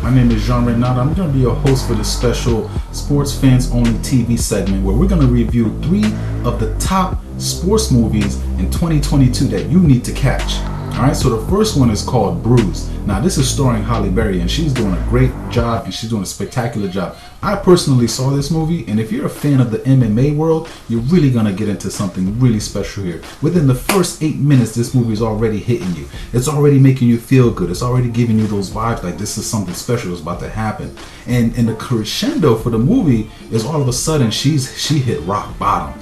My name is Jean Renaud. I'm going to be your host for this special Sports Fans Only TV segment where we're going to review 3 of the top sports movies in 2022 that you need to catch. Alright, so the first one is called Bruised. Now this is starring Halle Berry and she's doing a great job and she's doing a spectacular job. I personally saw this movie, and if you're a fan of the MMA world, you're really going to get into something really special here. Within the first 8 minutes, this movie is already hitting you. It's already making you feel good. It's already giving you those vibes like this is something special is about to happen. And the crescendo for the movie is all of a sudden she hit rock bottom.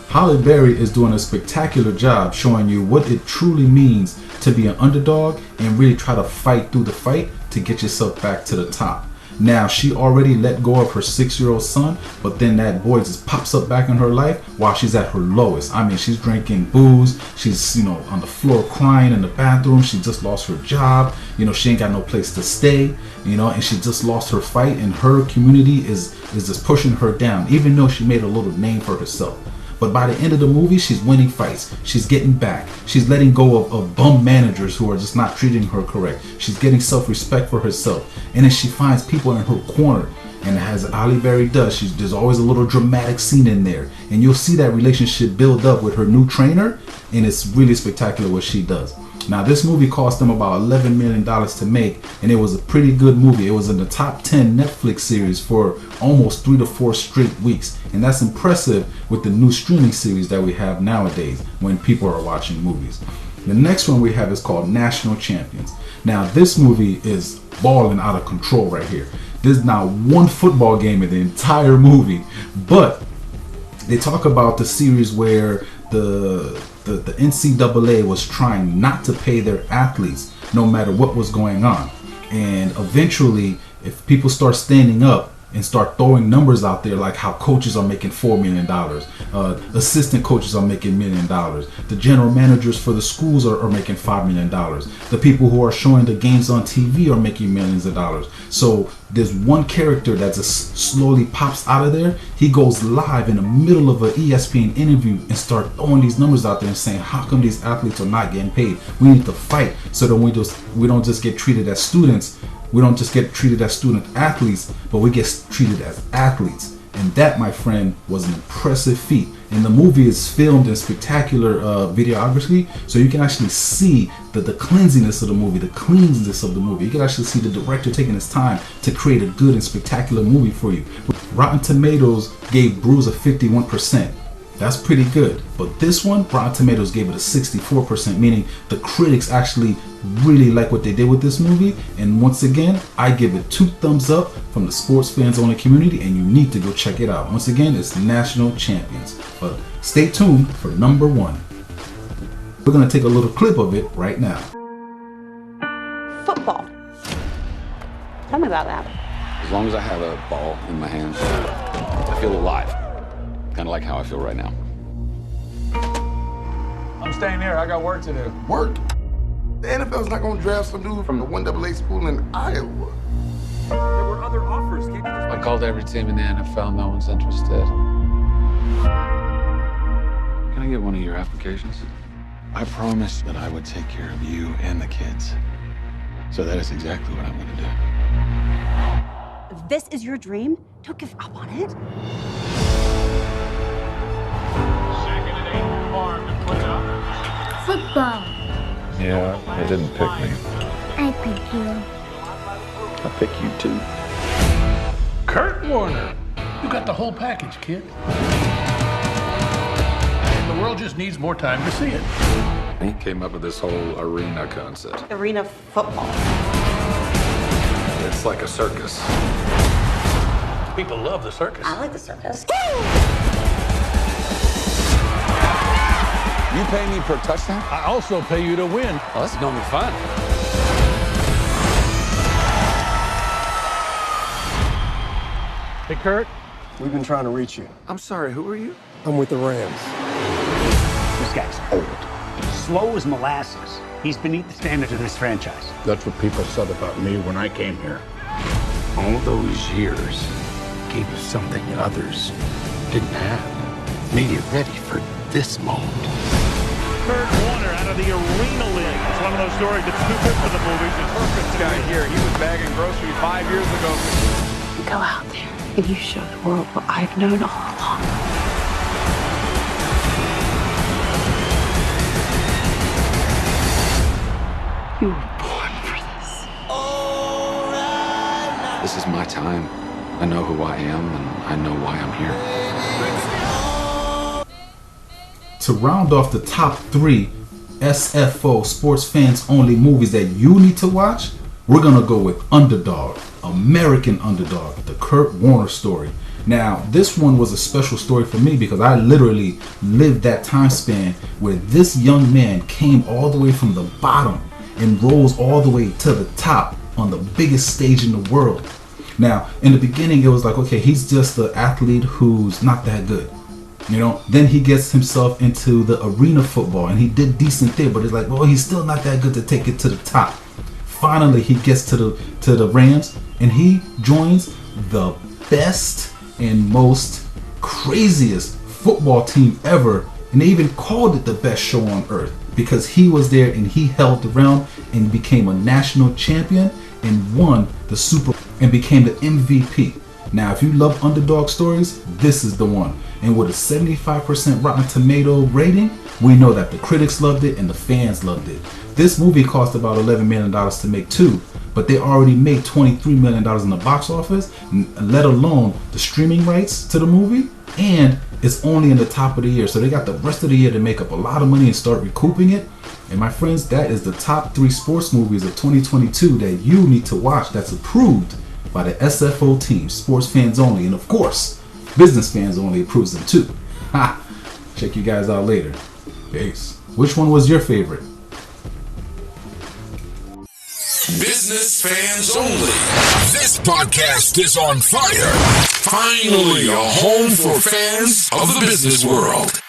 Halle Berry is doing a spectacular job showing you what it truly means to be an underdog and really try to fight through the fight to get yourself back to the top. Now, she already let go of her 6-year-old son, but then that boy just pops up back in her life while she's at her lowest. I mean, she's drinking booze. She's, on the floor crying in the bathroom. She just lost her job. She ain't got no place to stay, and she just lost her fight, and her community is just pushing her down, even though she made a little name for herself. But by the end of the movie, she's winning fights. She's getting back. She's letting go of bum managers who are just not treating her correct. She's getting self-respect for herself. And then she finds people in her corner. And as Halle Berry does, there's always a little dramatic scene in there. And you'll see that relationship build up with her new trainer. And it's really spectacular what she does. Now, this movie cost them about $11 million to make, and it was a pretty good movie. It was in the top 10 Netflix series for almost 3 to 4 straight weeks, and that's impressive with the new streaming series that we have nowadays when people are watching movies. The next one we have is called National Champions. Now, this movie is balling out of control right here. There's not one football game in the entire movie, but they talk about the series where the NCAA was trying not to pay their athletes no matter what was going on. And eventually, if people start standing up and start throwing numbers out there like how coaches are making $4 million, assistant coaches are making $1 million, the general managers for the schools are making $5 million, the people who are showing the games on TV are making millions of dollars. So there's one character that just slowly pops out of there. He goes live in the middle of an ESPN interview and start throwing these numbers out there and saying, how come these athletes are not getting paid? We need to fight so that we don't just get treated as students. We don't just get treated as student athletes, but we get treated as athletes. And that, my friend, was an impressive feat. And the movie is filmed in spectacular videography, so you can actually see the cleanliness of the movie, the cleanness of the movie. You can actually see the director taking his time to create a good and spectacular movie for you. Rotten Tomatoes gave Bruise a 51%. That's pretty good. But this one, Rotten Tomatoes gave it a 64%, meaning the critics actually really like what they did with this movie. And once again, I give it 2 thumbs up from the Sports Fans Only community, and you need to go check it out. Once again, it's National Champions. But stay tuned for number 1. We're going to take a little clip of it right now. Football. Tell me about that. As long as I have a ball in my hands, I feel alive. Kind of like how I feel right now. I'm staying here. I got work to do. Work? The NFL's not going to draft some dude from the 1AA school in Iowa. There were other offers. Can't you just... I called every team in the NFL. No one's interested. Can I get one of your applications? I promised that I would take care of you and the kids. So that is exactly what I'm going to do. If this is your dream, don't give up on it. Football. Yeah, they didn't pick me. I pick you. I pick you too. Kurt Warner. You got the whole package, kid. The world just needs more time to see it. He came up with this whole arena concept. Arena football. It's like a circus. People love the circus. I like the circus. You pay me per touchdown? I also pay you to win. Oh, this is gonna be fun. Hey, Kurt. We've been trying to reach you. I'm sorry, who are you? I'm with the Rams. This guy's old. Slow as molasses. He's beneath the standards of this franchise. That's what people said about me when I came here. All those years gave you something others didn't have. Made you ready for this moment. Kurt Warner out of the Arena League. It's one of those stories that's too good for the movies. It's perfect. This guy here, he was bagging groceries 5 years ago. Go out there and you show the world what I've known all along. You were born for this. This is my time. I know who I am, and I know why I'm here. To round off the top 3 SFO sports fans only movies that you need to watch, we're gonna go with Underdog, American Underdog, the Kurt Warner story. Now, this one was a special story for me because I literally lived that time span where this young man came all the way from the bottom and rose all the way to the top on the biggest stage in the world. Now, in the beginning, it was like, okay, he's just the athlete who's not that good. You know, then he gets himself into the arena football and he did decent there, but it's like, well, he's still not that good to take it to the top. Finally, he gets to the Rams and he joins the best and most craziest football team ever. And they even called it the best show on earth because he was there and he held the realm and became a national champion and won the Super Bowl and became the MVP. Now, if you love underdog stories, this is the one. And with a 75% Rotten Tomato rating, we know that the critics loved it and the fans loved it. This movie cost about $11 million to make too, but they already made $23 million in the box office, let alone the streaming rights to the movie, and it's only in the top of the year. So they got the rest of the year to make up a lot of money and start recouping it. And my friends, that is the top 3 sports movies of 2022 that you need to watch that's approved by the SFO team, sports fans only, and of course, business fans only approves them too. Ha! Check you guys out later. Peace. Which one was your favorite? Business fans only. This podcast is on fire. Finally, a home for fans of the business world.